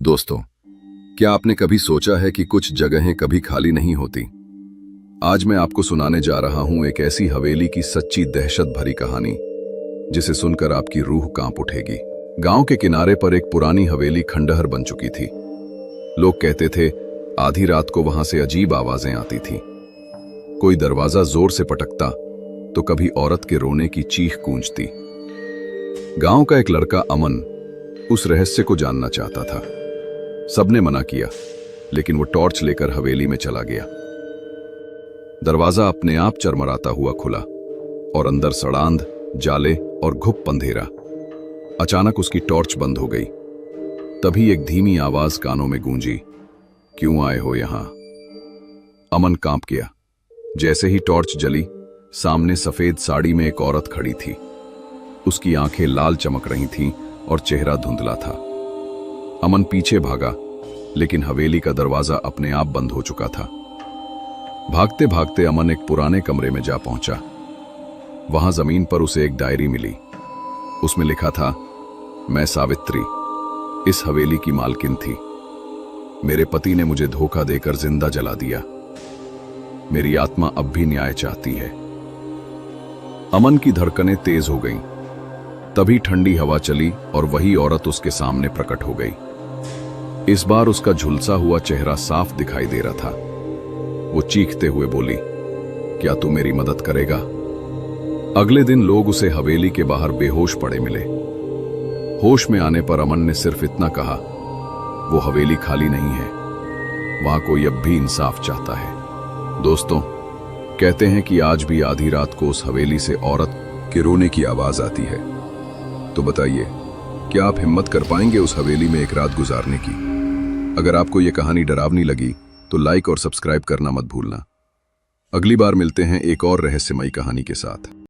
दोस्तों, क्या आपने कभी सोचा है कि कुछ जगहें कभी खाली नहीं होती? आज मैं आपको सुनाने जा रहा हूं एक ऐसी हवेली की सच्ची दहशत भरी कहानी जिसे सुनकर आपकी रूह कांप उठेगी। गांव के किनारे पर एक पुरानी हवेली खंडहर बन चुकी थी। लोग कहते थे आधी रात को वहां से अजीब आवाजें आती थी। कोई दरवाजा जोर से पटकता तो कभी औरत के रोने की चीख गूंजती। गांव का एक लड़का अमन उस रहस्य को जानना चाहता था। सबने मना किया, लेकिन वो टॉर्च लेकर हवेली में चला गया। दरवाजा अपने आप चरमराता हुआ खुला और अंदर सड़ांध, जाले और घुप अंधेरा। अचानक उसकी टॉर्च बंद हो गई। तभी एक धीमी आवाज कानों में गूंजी, क्यों आए हो यहां? अमन कांप गया। जैसे ही टॉर्च जली, सामने सफेद साड़ी में एक औरत खड़ी थी। उसकी आंखें लाल चमक रही थीं और चेहरा धुंधला था। अमन पीछे भागा, लेकिन हवेली का दरवाजा अपने आप बंद हो चुका था। भागते भागते अमन एक पुराने कमरे में जा पहुंचा। वहां जमीन पर उसे एक डायरी मिली। उसमें लिखा था, मैं सावित्री इस हवेली की मालकिन थी। मेरे पति ने मुझे धोखा देकर जिंदा जला दिया। मेरी आत्मा अब भी न्याय चाहती है। अमन की धड़कनें तेज हो गईं। तभी ठंडी हवा चली और वही औरत उसके सामने प्रकट हो गई। इस बार उसका झुलसा हुआ चेहरा साफ दिखाई दे रहा था। वो चीखते हुए बोली, क्या तू मेरी मदद करेगा? अगले दिन लोग उसे हवेली के बाहर बेहोश पड़े मिले। होश में आने पर अमन ने सिर्फ इतना कहा, वो हवेली खाली नहीं है, वहां कोई अब भी इंसाफ चाहता है। दोस्तों, कहते हैं कि आज भी आधी रात को उस हवेली से औरत के रोने की आवाज आती है। तो बताइए, क्या आप हिम्मत कर पाएंगे उस हवेली में एक रात गुजारने की? अगर आपको यह कहानी डरावनी लगी तो लाइक और सब्सक्राइब करना मत भूलना। अगली बार मिलते हैं एक और रहस्यमयी कहानी के साथ।